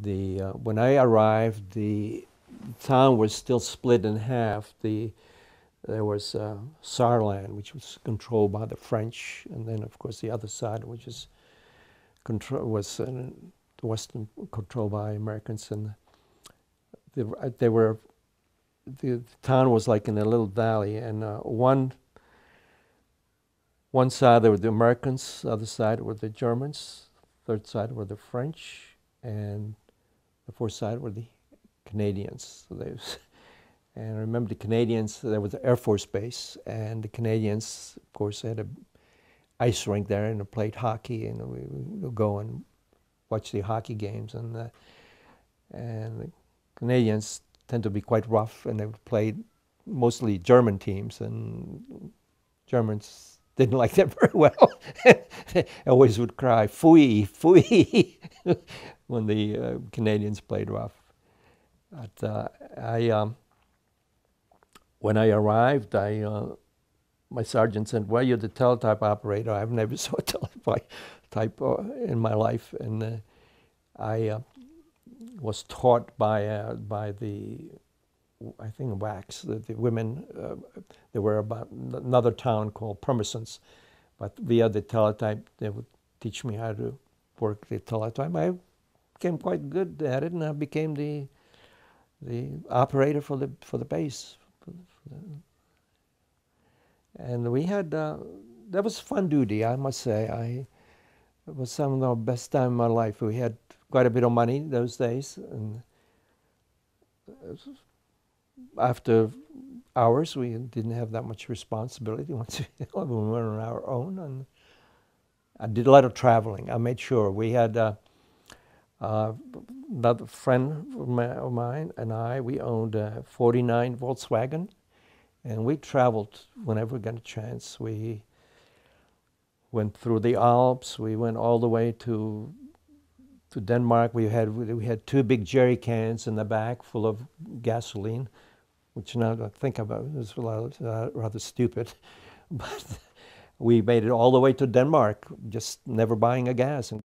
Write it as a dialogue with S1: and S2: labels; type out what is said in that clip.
S1: When I arrived, the town was still split in half. There was Saarland, which was controlled by the French, and then of course the other side, which is the western controlled by Americans. And the town was like in a little valley, and one side there were the Americans, the other side were the Germans, third side were the French, and the fourth side were the Canadians. And I remember the Canadians, there was the Air Force Base, and the Canadians, of course, had a ice rink there and played hockey, and we would go and watch the hockey games. And the Canadians tend to be quite rough, and they would play mostly German teams, and Germans didn't like that very well. They always would cry, "Fui, fui," when the Canadians played rough. But when I arrived, my sergeant said, "Well, you're the teletype operator." I've never saw a teletype in my life, and I was taught by the, I think, WACs, the women. There were about another town called Pirmasens, but via the teletype, they would teach me how to work the teletype. I became quite good at it, and I became the operator for the base. And we had that was fun duty, I must say. It was some of the best time of my life. We had quite a bit of money those days, and after hours, we didn't have that much responsibility once we were on our own. And I did a lot of traveling. I made sure we had another friend of mine and we owned a 49 Volkswagen, and we traveled whenever we got a chance. We went through the Alps. We went all the way to Denmark. We had two big jerry cans in the back full of gasoline, which now I think about is rather stupid. But we made it all the way to Denmark, just never buying a gas.